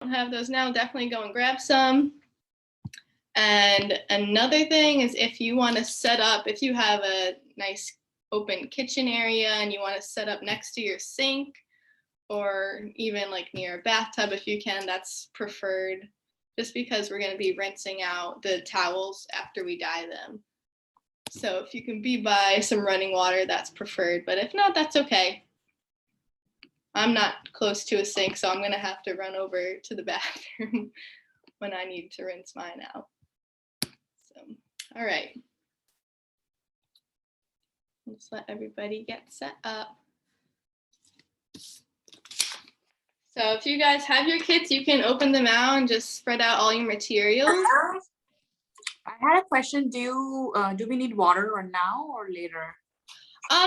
don't have those now, definitely go and grab some. And another thing is if you want to set up, if you have a nice open kitchen area and you want to set up next to your sink or even like near a bathtub if you can, that's preferred, just because we're going to be rinsing out the towels after we dye them. So if you can be by some running water, that's preferred, but if not, that's okay. I'm not close to a sink, so I'm going to have to run over to the bathroom when I need to rinse mine out. So, all right. Let's let everybody get set up. So if you guys have your kits, you can open them out and just spread out all your materials. I had a question. Do we need water or now or later?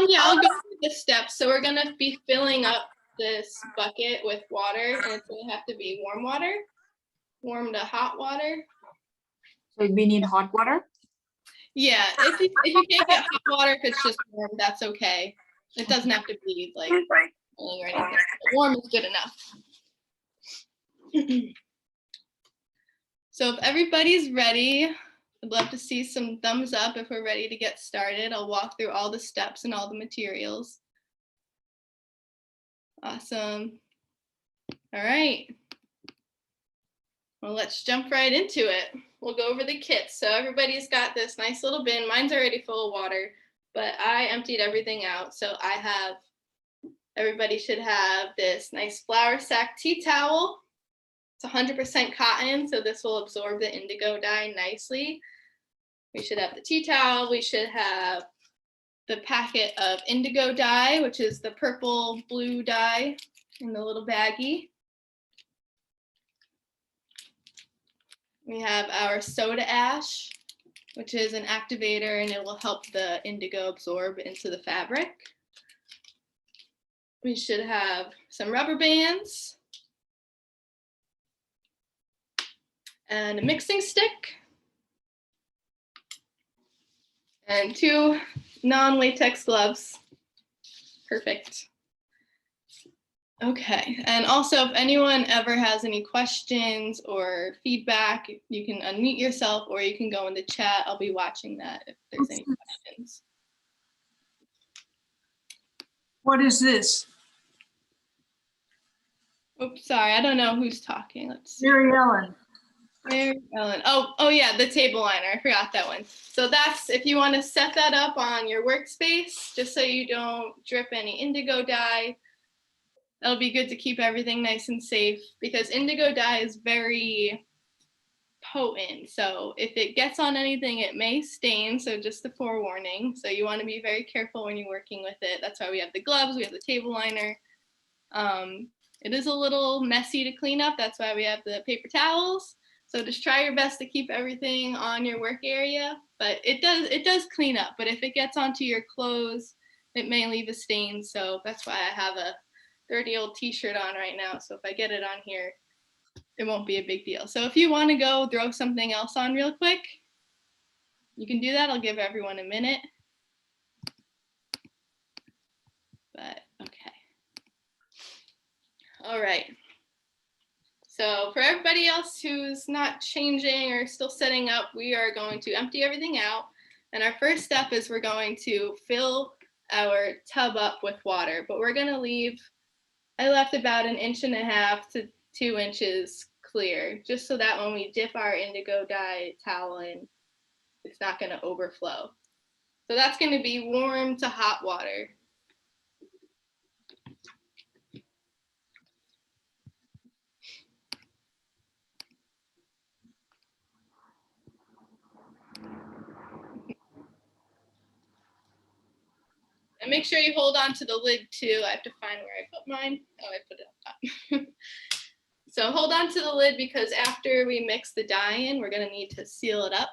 Yeah, I'll go through the steps. So we're gonna be filling up this bucket with water, and it's gonna have to be warm water, warm to hot water. So we need hot water? Yeah, if you can't get hot water, if it's just warm, that's okay. It doesn't have to be like boiling or anything. But warm is good enough. So if everybody's ready, I'd love to see some thumbs up if we're ready to get started. I'll walk through all the steps and all the materials. Awesome. All right. Well, let's jump right into it. We'll go over the kits. So everybody's got this nice little bin. Mine's already full of water, but I emptied everything out. So everybody should have this nice flour sack tea towel. It's 100% cotton, so this will absorb the indigo dye nicely. We should have the tea towel. We should have the packet of indigo dye, which is the purple blue dye in the little baggie. We have our soda ash, which is an activator, and it will help the indigo absorb into the fabric. We should have some rubber bands and a mixing stick and 2 non-latex gloves. Perfect. Okay, and also if anyone ever has any questions or feedback, you can unmute yourself or you can go in the chat. I'll be watching that if there's any questions. What is this? Oops, sorry, I don't know who's talking. Let's see. Mary Ellen. Mary Ellen. Oh yeah, the table liner. I forgot that one. So that's if you want to set that up on your workspace, just so you don't drip any indigo dye. That'll be good to keep everything nice and safe because indigo dye is very potent. So if it gets on anything, it may stain. So just a forewarning. So you want to be very careful when you're working with it. That's why we have the gloves, we have the table liner. It is a little messy to clean up. That's why we have the paper towels. So just try your best to keep everything on your work area. But it does clean up. But if it gets onto your clothes, it may leave a stain. So that's why I have a dirty old t-shirt on right now. So if I get it on here, it won't be a big deal. So if you want to go throw something else on real quick, you can do that. I'll give everyone a minute. But okay. All right. So for everybody else who's not changing or still setting up, we are going to empty everything out. And our first step is we're going to fill our tub up with water, but we're going to leave, I left about 1.5 to 2 inches clear, just so that when we dip our indigo dye towel in, it's not going to overflow. So that's going to be warm to hot water. And make sure you hold on to the lid too. I have to find where I put mine. Oh, I put it up top. So hold on to the lid because after we mix the dye in, we're going to need to seal it up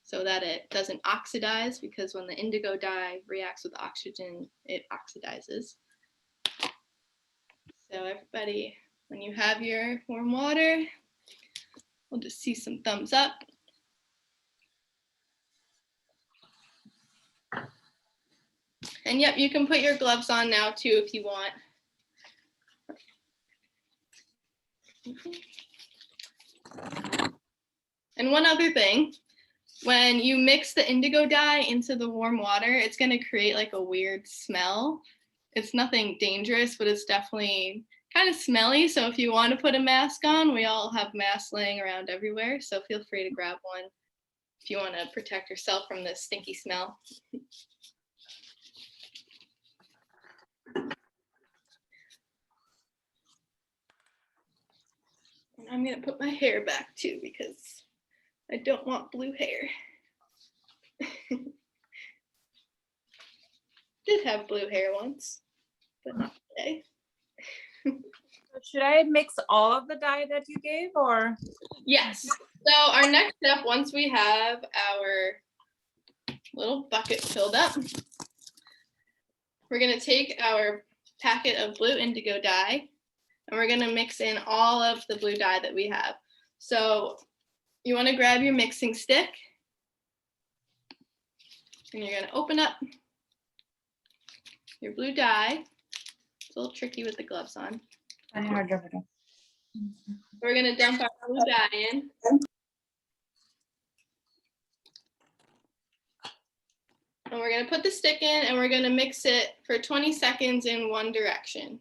so that it doesn't oxidize, because when the indigo dye reacts with oxygen, it oxidizes. So everybody, when you have your warm water, we'll just see some thumbs up. And yep, you can put your gloves on now too if you want. And one other thing, when you mix the indigo dye into the warm water, it's going to create like a weird smell. It's nothing dangerous, but it's definitely kind of smelly. So if you want to put a mask on, we all have masks laying around everywhere. So feel free to grab one if you want to protect yourself from this stinky smell. And I'm going to put my hair back too because I don't want blue hair. Did have blue hair once, but not today. Should I mix all of the dye that you gave, or? Yes. So our next step, once we have our little bucket filled up, we're going to take our packet of blue indigo dye and we're going to mix in all of the blue dye that we have. So you want to grab your mixing stick and you're going to open up your blue dye. It's a little tricky with the gloves on. We're going to dump our blue dye in. And we're going to put the stick in and we're going to mix it for 20 seconds in one direction.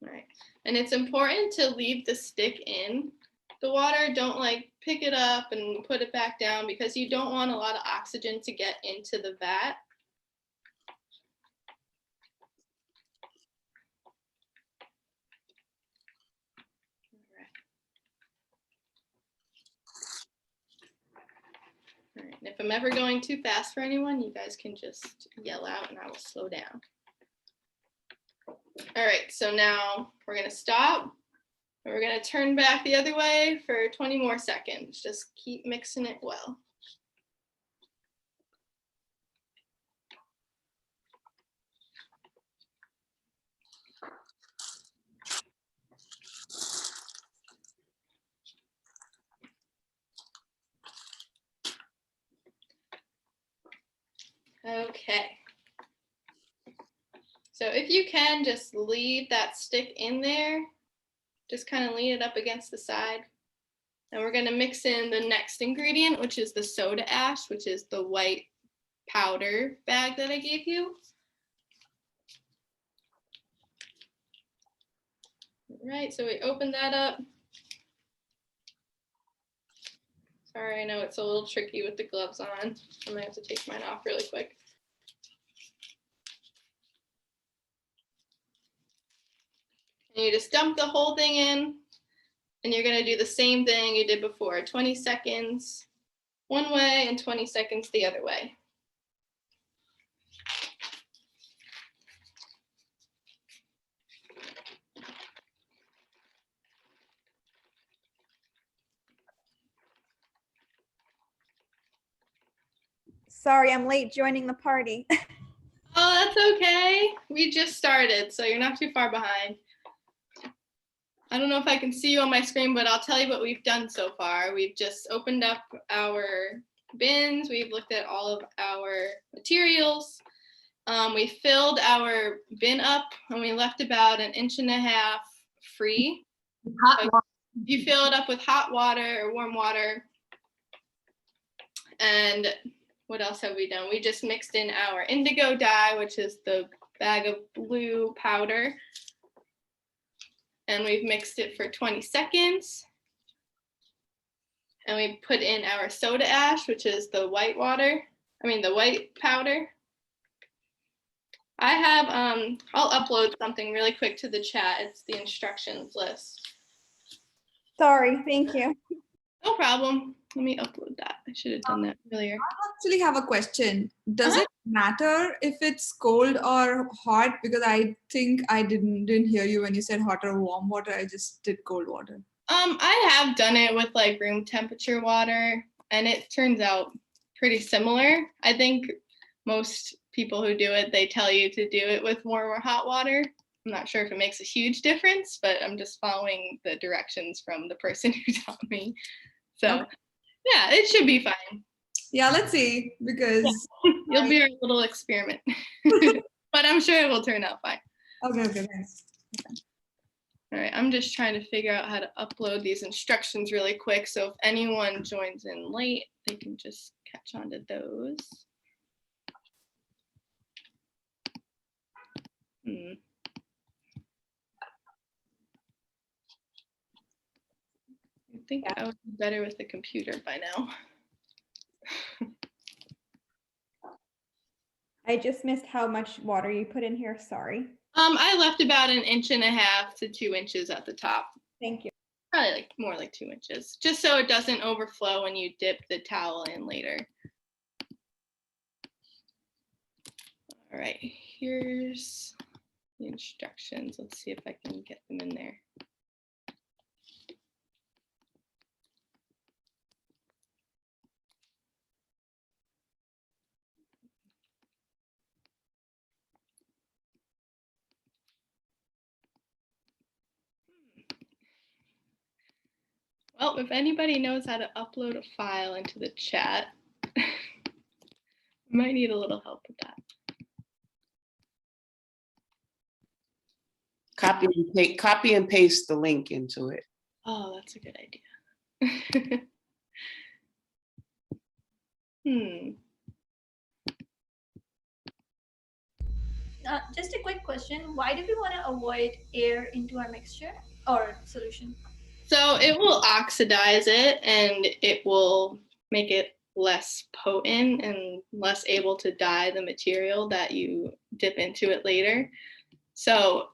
All right. And it's important to leave the stick in the water. Don't like pick it up and put it back down because you don't want a lot of oxygen to get into the vat. All right. And if I'm ever going too fast for anyone, you guys can just yell out and I will slow down. All right, so now we're gonna stop. And we're gonna turn back the other way for 20 more seconds. Just keep mixing it well. Okay. So if you can, just leave that stick in there. Just kind of lean it up against the side. And we're gonna mix in the next ingredient, which is the soda ash, which is the white powder bag that I gave you. All right, so we open that up. Sorry, I know it's a little tricky with the gloves on. I might have to take mine off really quick. And you just dump the whole thing in, and you're gonna do the same thing you did before, 20 seconds one way and 20 seconds the other way. Sorry, I'm late joining the party. Oh, that's okay. We just started, so you're not too far behind. I don't know if I can see you on my screen, but I'll tell you what we've done so far. We've just opened up our bins. We've looked at all of our materials. We filled our bin up and we left about 1.5 inches free. You fill it up with hot water or warm water. And what else have we done? We just mixed in our indigo dye, which is the bag of blue powder. And we've mixed it for 20 seconds. And we put in our soda ash, which is the white powder. I have, I'll upload something really quick to the chat. It's the instructions list. Sorry, thank you. No problem. Let me upload that. I should have done that earlier. Actually have a question. Does it matter if it's cold or hot? Because I think I didn't hear you when you said hot or warm water. I just did cold water. I have done it with like room temperature water and it turns out pretty similar. I think most people who do it, they tell you to do it with warm or hot water. I'm not sure if it makes a huge difference, but I'm just following the directions from the person who taught me. So yeah, it should be fine. Yeah, let's see, because You'll be our little experiment. But I'm sure it will turn out fine. Okay, okay, thanks. All right, I'm just trying to figure out how to upload these instructions really quick. So if anyone joins in late, they can just catch on to those. I think I would be better with the computer by now. I just missed how much water you put in here. Sorry. I left about 1.5 to 2 inches at the top. Thank you. Probably like more like 2 inches, just so it doesn't overflow when you dip the towel in later. All right, here's the instructions. Let's see if I can get them in there. Well, if anybody knows how to upload a file into the chat, might need a little help with that. Copy and paste the link into it. Oh, that's a good idea. Just a quick question. Why do we want to avoid air into our mixture or solution? So it will oxidize it and it will make it less potent and less able to dye the material that you dip into it later. So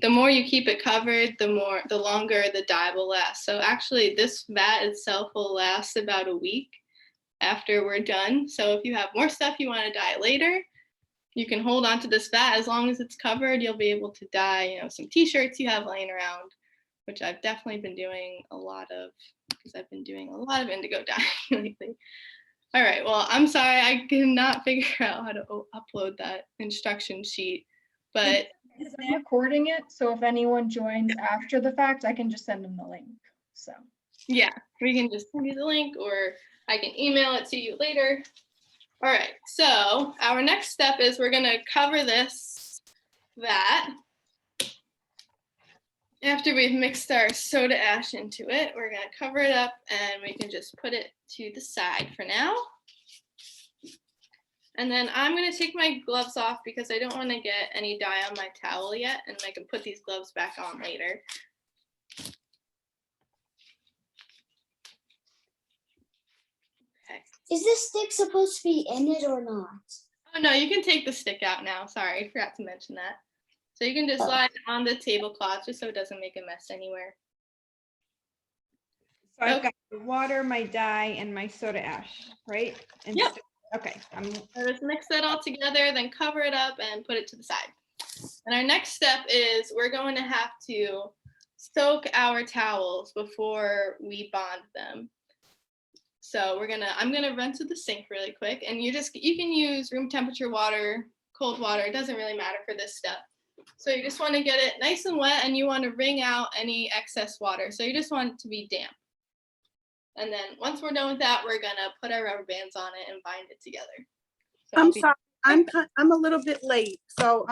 the more you keep it covered, the longer the dye will last. So actually this vat itself will last about a week after we're done. So if you have more stuff you want to dye later, you can hold on to this vat. As long as it's covered, you'll be able to dye, some t-shirts you have laying around, which I've definitely been doing a lot of, because I've been doing a lot of indigo dye lately. All right, well, I'm sorry, I cannot figure out how to upload that instruction sheet, but I'm recording it, so if anyone joins after the fact, I can just send them the link. So yeah, we can just send you the link or I can email it to you later. All right, so our next step is we're gonna cover this vat. After we've mixed our soda ash into it, we're gonna cover it up and we can just put it to the side for now. And then I'm gonna take my gloves off because I don't wanna get any dye on my towel yet, and I can put these gloves back on later. Okay. Is this stick supposed to be in it or not? Oh no, you can take the stick out now. Sorry, I forgot to mention that. So you can just slide it on the tablecloth just so it doesn't make a mess anywhere. So I've got the water, my dye, and my soda ash, right? And Yep. Okay. So just mix that all together, then cover it up and put it to the side. And our next step is we're going to have to soak our towels before we bond them. So I'm gonna run to the sink really quick, and you can use room temperature water, cold water, it doesn't really matter for this step. So you just want to get it nice and wet, and you want to wring out any excess water. So you just want it to be damp. And then once we're done with that, we're gonna put our rubber bands on it and bind it together. So I'm sorry, I'm a little bit late, so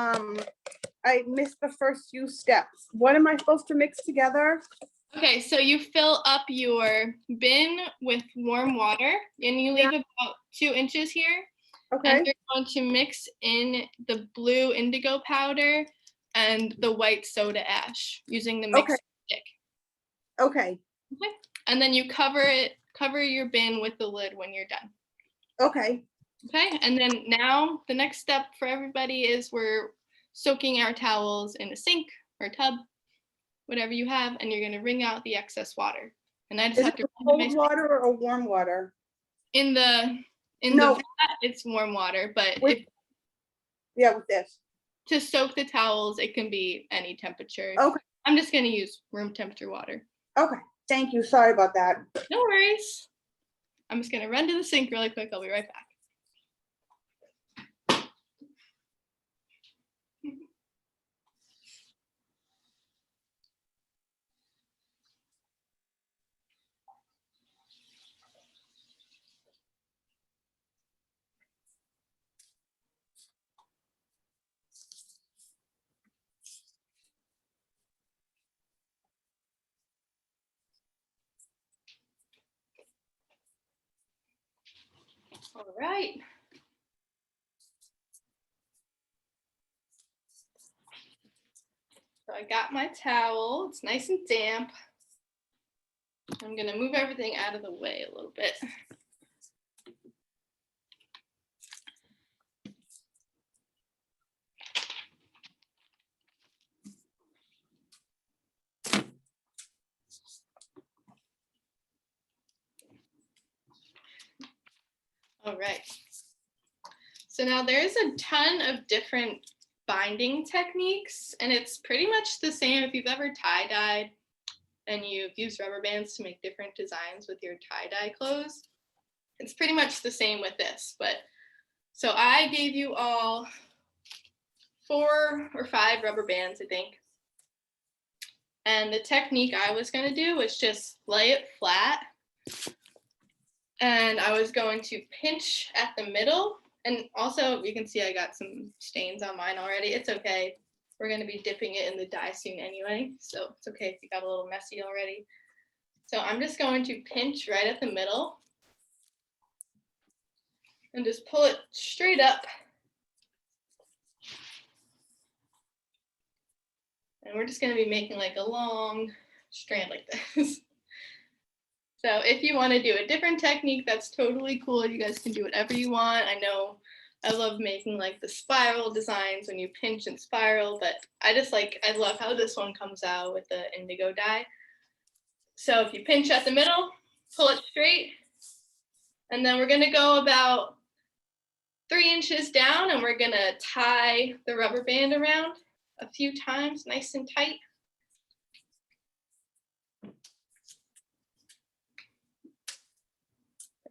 I missed the first few steps. What am I supposed to mix together? Okay, so you fill up your bin with warm water and you leave about 2 inches here. Okay. And you're going to mix in the blue indigo powder and the white soda ash using the mixer stick. Okay. Okay. And then you cover your bin with the lid when you're done. Okay. Okay, and then now the next step for everybody is we're soaking our towels in a sink or tub, whatever you have, and you're gonna wring out the excess water. And I just Is have it to cold water or warm water? in the No. vat, it's warm water, but With this. to soak the towels, it can be any temperature. Okay. I'm just gonna use room temperature water. Okay. Thank you. Sorry about that. No worries. I'm just gonna run to the sink really quick. I'll be right back. All right. So I got my towel. It's nice and damp. I'm going to move everything out of the way a little bit. All right. So now there's a ton of different binding techniques, and it's pretty much the same if you've ever tie-dyed and you've used rubber bands to make different designs with your tie-dye clothes. It's pretty much the same with this, but so I gave you all 4 or 5 rubber bands, I think. And the technique I was going to do was just lay it flat. And I was going to pinch at the middle. And also, you can see I got some stains on mine already. It's okay. We're going to be dipping it in the dye soon anyway. So it's okay if you got a little messy already. So I'm just going to pinch right at the middle. And just pull it straight up. And we're just going to be making like a long strand like this. So if you want to do a different technique, that's totally cool. You guys can do whatever you want. I know I love making like the spiral designs when you pinch and spiral, but I love how this one comes out with the indigo dye. So if you pinch at the middle, pull it straight, and then we're going to go about 3 inches down, and we're going to tie the rubber band around a few times, nice and tight.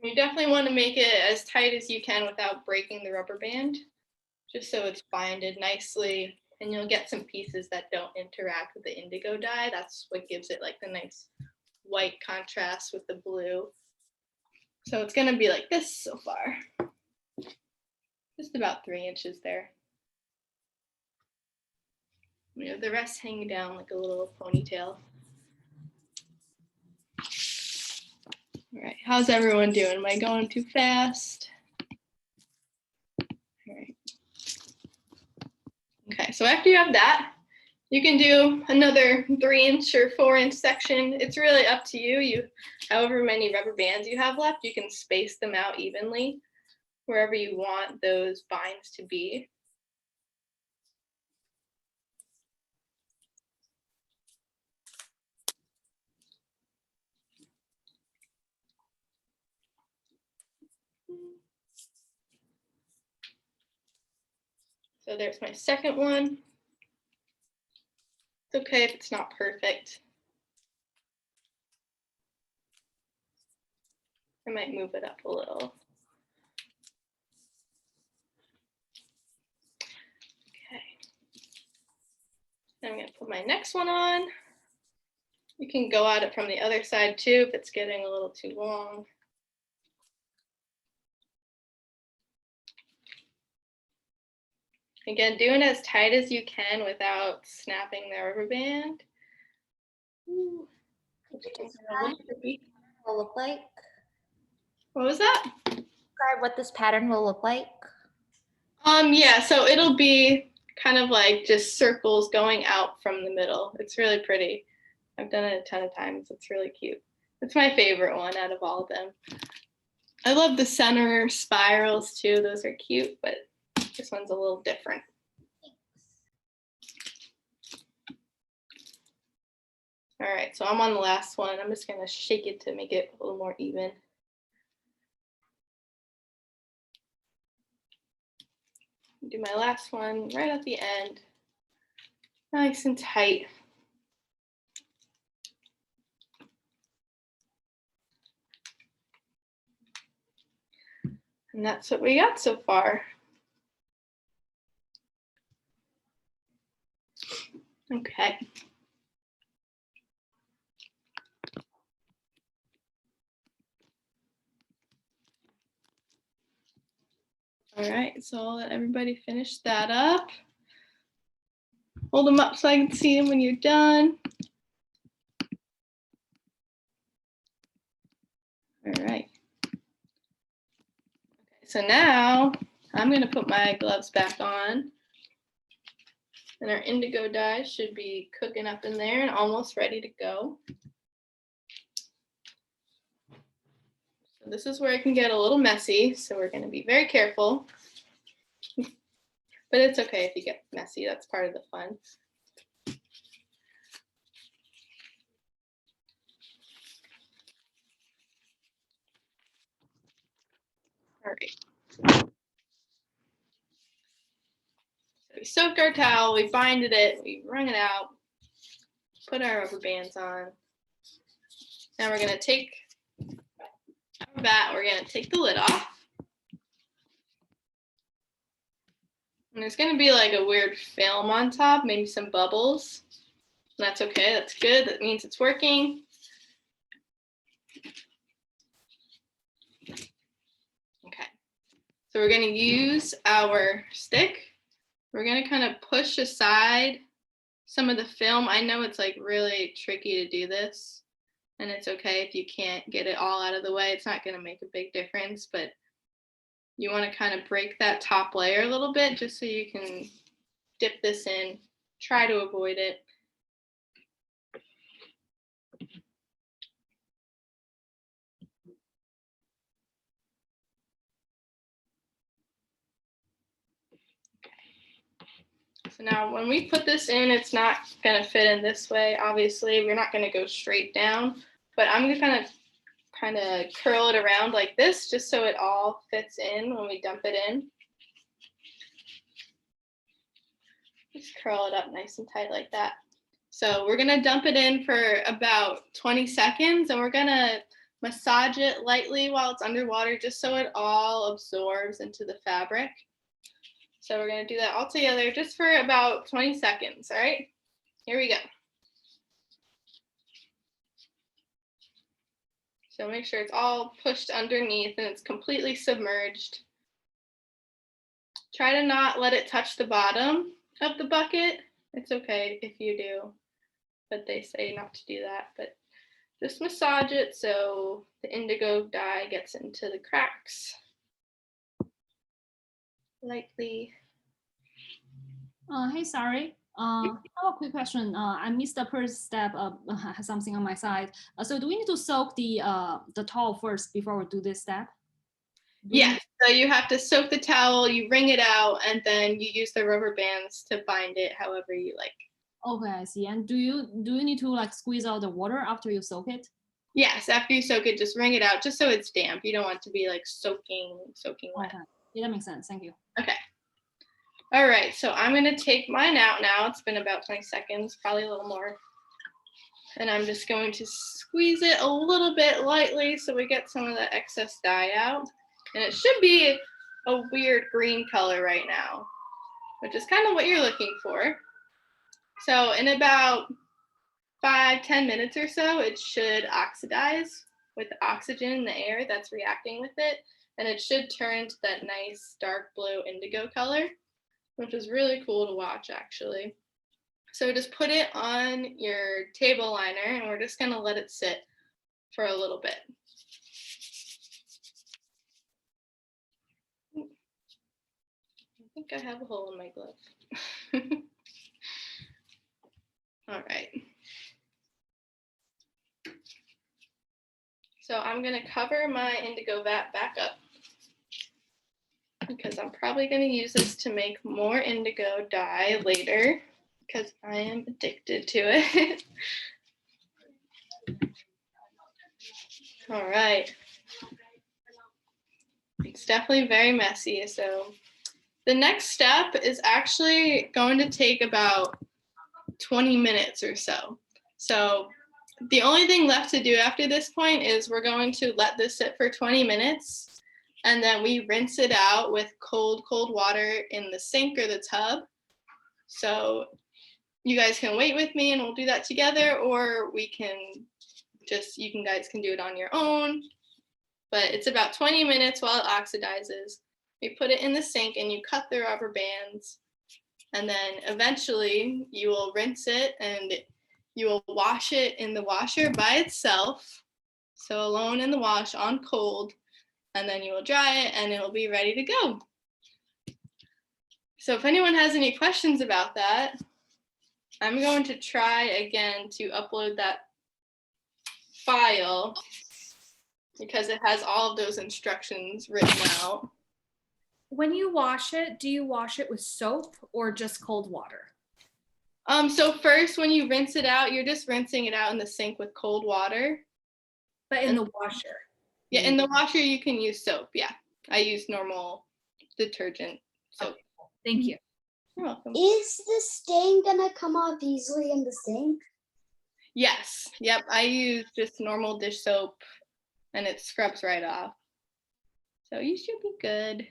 You definitely want to make it as tight as you can without breaking the rubber band, just so it's binded nicely, and you'll get some pieces that don't interact with the indigo dye. That's what gives it like the nice white contrast with the blue. So it's going to be like this so far. Just about 3 inches there. We have the rest hanging down like a little ponytail. All right, how's everyone doing? Am I going too fast? All right. Okay, so after you have that, you can do another 3-inch or 4-inch section. It's really up to you. However many rubber bands you have left, you can space them out evenly wherever you want those binds to be. So there's my second one. It's okay if it's not perfect. I might move it up a little. Okay. I'm going to put my next one on. You can go at it from the other side too if it's getting a little too long. Again, doing as tight as you can without snapping the rubber band. Ooh. Will look like? What was that? Describe what this pattern will look like. Yeah, so it'll be kind of like just circles going out from the middle. It's really pretty. I've done it a ton of times. It's really cute. It's my favorite one out of all of them. I love the center spirals too. Those are cute, but this one's a little different. All right, so I'm on the last one. I'm just gonna shake it to make it a little more even. Do my last one right at the end. Nice and tight. And that's what we got so far. Okay. All right, so I'll let everybody finish that up. Hold them up so I can see them when you're done. All right. Okay, So now I'm gonna put my gloves back on. And our indigo dye should be cooking up in there and almost ready to go. So this is where it can get a little messy, so we're gonna be very careful. But it's okay if you get messy, that's part of the fun. All right. So we soaked our towel, we binded it, we wrung it out, put our rubber bands on. Now we're gonna take our vat, we're gonna take the lid off. And there's gonna be like a weird film on top, maybe some bubbles. And that's okay, that's good, that means it's working. Okay, so we're gonna use our stick. We're gonna kind of push aside some of the film. I know it's like really tricky to do this, and it's okay if you can't get it all out of the way. It's not gonna make a big difference, but you wanna kind of break that top layer a little bit just so you can dip this in, try to avoid it. So now when we put this in, it's not gonna fit in this way. Obviously, we're not gonna go straight down, but I'm gonna kind of curl it around like this just so it all fits in when we dump it in. Just curl it up nice and tight like that. So we're gonna dump it in for about 20 seconds and we're gonna massage it lightly while it's underwater just so it all absorbs into the fabric. So we're gonna do that all together just for about 20 seconds, all right? Here we go. So make sure it's all pushed underneath and it's completely submerged. Try to not let it touch the bottom of the bucket. It's okay if you do, but they say not to do that. But just massage it so the indigo dye gets into the cracks. Lightly. Hey, sorry. I have a quick question. I missed the first step of something on my side. So do we need to soak the towel first before we do this step? Yes, so you have to soak the towel, you wring it out, and then you use the rubber bands to bind it however you like. Okay, I see. And do you need to like squeeze out the water after you soak it? Yes, after you soak it, just wring it out just so it's damp. You don't want it to be like soaking wet. Okay, yeah, that makes sense. Thank you. Okay. All right, so I'm gonna take mine out now. It's been about 20 seconds, probably a little more. And I'm just going to squeeze it a little bit lightly so we get some of the excess dye out. And it should be a weird green color right now, which is kind of what you're looking for. So in about 5-10 minutes or so, it should oxidize with the oxygen in the air that's reacting with it. And it should turn to that nice dark blue indigo color, which is really cool to watch actually. So just put it on your table liner and we're just gonna let it sit for a little bit. I think I have a hole in my glove. All right. So I'm gonna cover my indigo vat back up because I'm probably gonna use this to make more indigo dye later because I am addicted to it. All right. It's definitely very messy. So the next step is actually going to take about 20 minutes or so. So the only thing left to do after this point is we're going to let this sit for 20 minutes and then we rinse it out with cold water in the sink or the tub. So you guys can wait with me and we'll do that together, or we can just, you guys can do it on your own. But it's about 20 minutes while it oxidizes. You put it in the sink and you cut the rubber bands. And then eventually you will rinse it and you will wash it in the washer by itself. So alone in the wash on cold. and then you will dry it and it'll be ready to go. So if anyone has any questions about that, I'm going to try again to upload that file because it has all of those instructions written out. When you wash it, do you wash it with soap or just cold water? So first, when you rinse it out, you're just rinsing it out in the sink with cold water. But in the washer? Yeah, in the washer, you can use soap. Yeah, I use normal detergent soap. Thank you. You're welcome. Is the stain gonna come off easily in the sink? Yes. Yep. I use just normal dish soap and it scrubs right off. So you should be good.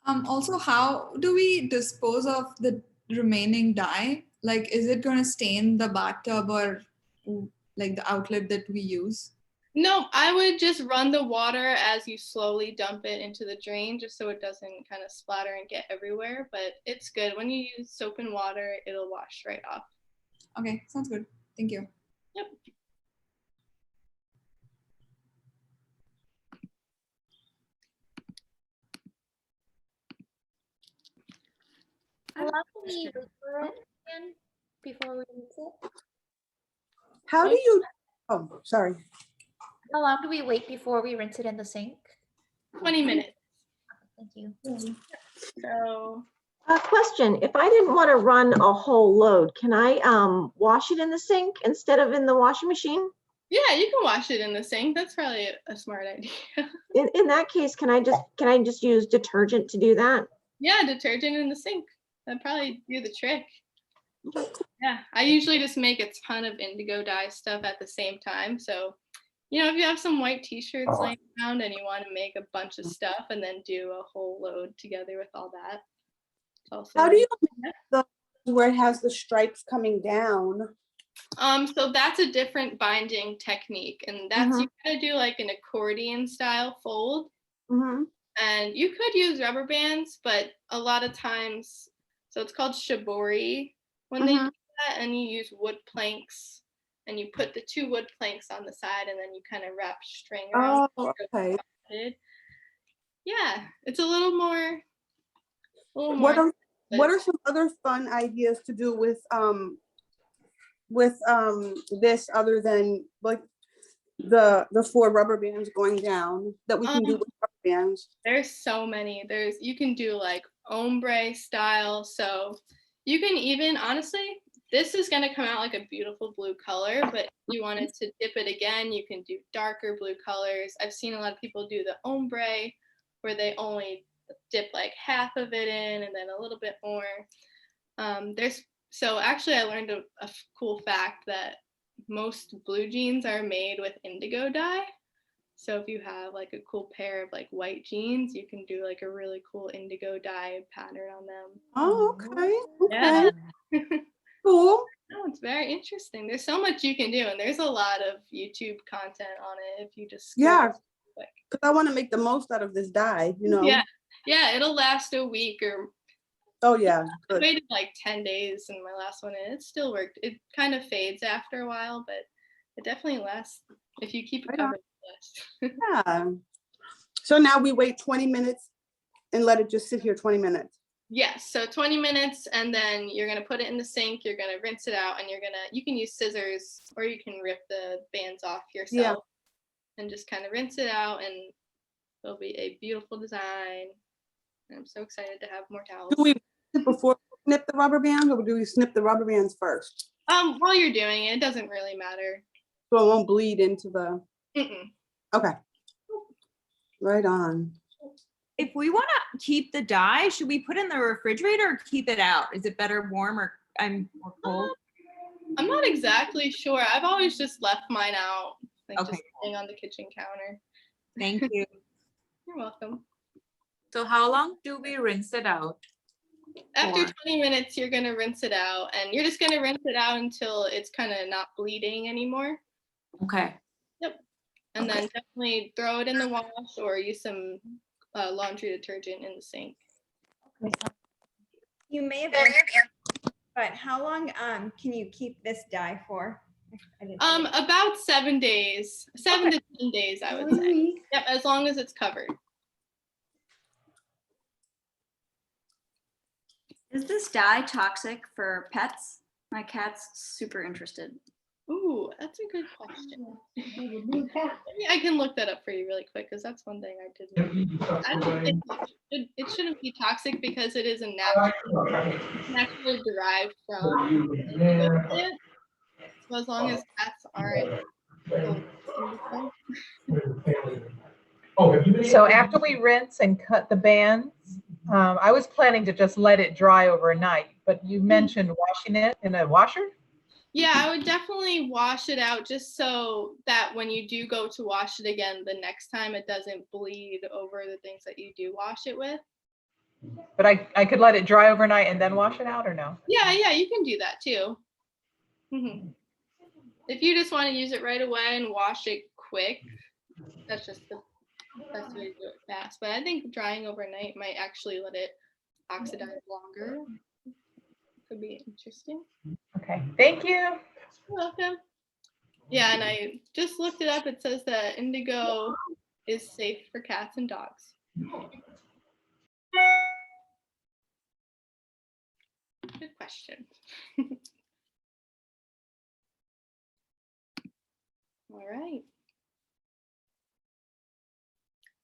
Also, how do we dispose of the remaining dye? Like, is it going to stain the bathtub or like the outlet that we use? No, I would just run the water as you slowly dump it into the drain just so it doesn't kind of splatter and get everywhere. But it's good. When you use soap and water, it'll wash right off. Okay, sounds good. Thank you. Yep. How long do we wait for it again before we rinse it? How do you, oh, sorry. How long do we wait before we rinse it in the sink? 20 minutes. Thank you. So Question, if I didn't want to run a whole load, can I wash it in the sink instead of in the washing machine? yeah, you can wash it in the sink. That's probably a smart idea. In that case, can I just use detergent to do that? Yeah, detergent in the sink. That'd probably do the trick. Yeah, I usually just make a ton of indigo dye stuff at the same time. So, you know, if you have some white t-shirts laying around and you want to make a bunch of stuff and then do a whole load together with all that. It's also How do you make the where it has the stripes coming down? So that's a different binding technique, and that's you gotta do like an accordion style fold. And you could use rubber bands, but a lot of times, so it's called shibori when they do that, and you use wood planks, and you put the 2 wood planks on the side, and then you kind of wrap string around. Oh, okay. Yeah, it's a little more. What are some other fun ideas to do with this other than like the 4 rubber bands going down that we can do with rubber bands? There's so many. You can do like ombre style. So you can even, honestly, this is going to come out like a beautiful blue color, but if you wanted to dip it again, you can do darker blue colors. I've seen a lot of people do the ombre where they only dip like half of it in and then a little bit more. So actually I learned a cool fact that most blue jeans are made with indigo dye. So if you have like a cool pair of like white jeans, you can do like a really cool indigo dye pattern on them. Oh, okay. Yeah. Cool. No, it's very interesting. There's so much you can do, and there's a lot of YouTube content on it if you just because I want to make the most out of this dye, you know. Yeah, it'll last a week or yeah. I waited like 10 days in my last one and it still worked. It kind of fades after a while, but it definitely lasts if you keep it covered. Yeah. So now we wait 20 minutes and let it just sit here 20 minutes. Yes, so 20 minutes, and then you're gonna put it in the sink, you're gonna rinse it out, and you can use scissors or you can rip the bands off yourself and just kind of rinse it out, and it'll be a beautiful design. And I'm so excited to have more towels. Do we before we snip the rubber bands, or do we snip the rubber bands first? While you're doing it, it doesn't really matter. So it won't bleed into the. Okay. Right on. If we want to keep the dye, should we put it in the refrigerator or keep it out? Is it better warm or cold? I'm not exactly sure. I've always just left mine out, like just sitting on the kitchen counter. Thank you. You're welcome. So how long do we rinse it out? After 20 minutes, you're going to rinse it out, and you're just going to rinse it out until it's kind of not bleeding anymore. Okay. Yep. And then definitely throw it in the wash or use some laundry detergent in the sink. You may have, but how long can you keep this dye for About 7 days, 7 to 10 days, I would say. Yep, as long as it's covered. Is this dye toxic for pets? My cat's super interested. Ooh, that's a good question. Maybe I can look that up for you really quick because that's one thing I didn't. I don't think it shouldn't be toxic because it is a naturally derived from indigo plant. So as long as cats aren't indigo. So after we rinse and cut the bands, I was planning to just let it dry overnight, but you mentioned washing it in a washer? Yeah, I would definitely wash it out just so that when you do go to wash it again the next time, it doesn't bleed over the things that you do wash it with. But I could let it dry overnight and then wash it out, or no? Yeah, you can do that too. If you just want to use it right away and wash it quick, that's just the best way to do it fast. But I think drying overnight might actually let it oxidize longer. Could be interesting. Okay, thank you. You're welcome. Yeah, and I just looked it up. It says that indigo is safe for cats and dogs. Good question. All right.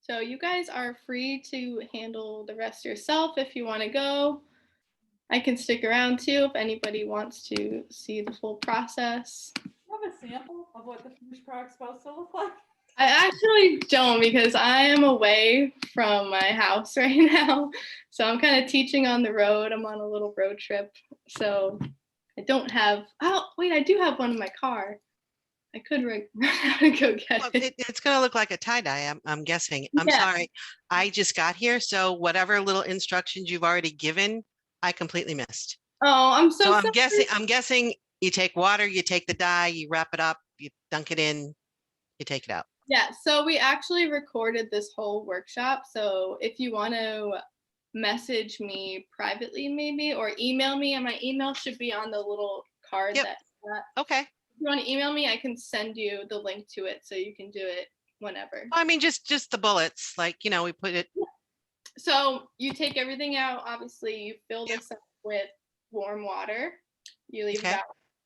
So you guys are free to handle the rest yourself if you want to go. I can stick around too if anybody wants to see the full process. Do you have a sample of what the finished product's supposed to look like? I actually don't because I am away from my house right now. So I'm kind of teaching on the road. I'm on a little road trip. So I don't have, oh, wait, I do have one in my car. I could run out and go get it. It's going to look like a tie-dye, I'm guessing. I'm sorry. I just got here. So whatever little instructions you've already given, I completely missed. Oh, I'm so sorry. sorry. I'm guessing you take water, you take the dye, you wrap it up, you dunk it in, you take it out. Yeah, so we actually recorded this whole workshop. So if you want to message me privately maybe or email me, and my email should be on the little card okay. If you want to email me, I can send you the link to it so you can do it whenever. I mean, just the bullets, like, you know, we put it. So you take everything out. Obviously, you fill this up with warm water. You leave about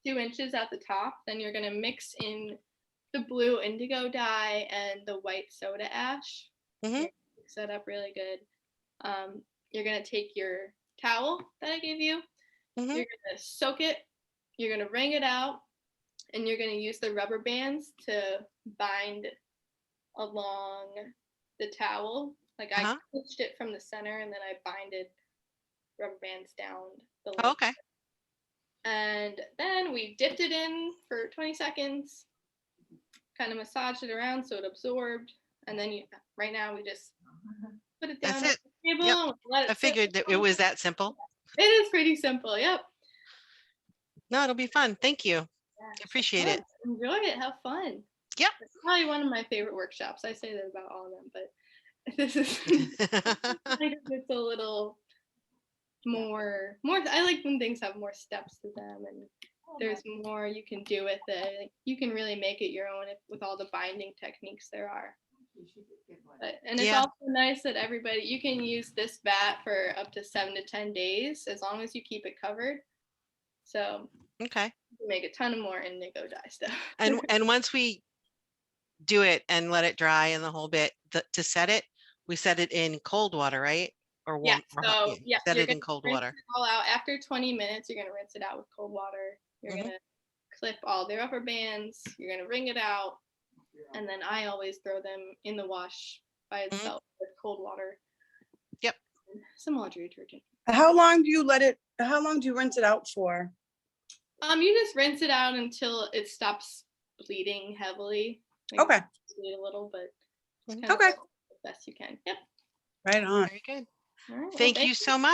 2 inches at the top. Then you're going to mix in the blue indigo dye and the white soda ash. Mix that up really good. You're going to take your towel that I gave you. You're going to soak it. You're going to wring it out. And you're going to use the rubber bands to bind along the towel. Like I pushed it from the center and then I binded rubber bands down the length. Okay. And then we dipped it in for 20 seconds, kind of massaged it around so it absorbed. And then right now we just put it down on the table. Yep. And let it I figured that it was that simple. It is pretty simple. Yep. No, it'll be fun. Thank you. I appreciate it. Enjoy it. Have fun. Yep. It's probably one of my favorite workshops. I say that about all of them, but this is it's a little more. I like when things have more steps to them, and there's more you can do with it. Like, you can really make it your own with all the binding techniques there are. And it's also nice that you can use this vat for up to 7 to 10 days as long as you keep it covered. So okay. Make a ton of more indigo dye stuff. and once we do it and let it dry and the whole bit, to set it, we set it in cold water, right? Or warm? Set it in cold water. It all out. After 20 minutes, you're gonna rinse it out with cold water. You're gonna clip all the rubber bands. You're gonna wring it out, and then I always throw them in the wash by itself with cold water. Yep. Some laundry detergent. How long do you rinse it out for? You just rinse it out until it stops bleeding heavily. Okay. Bleed a little, but okay. The best you can. Yep. Right on. Very good. All right, Thank you so much.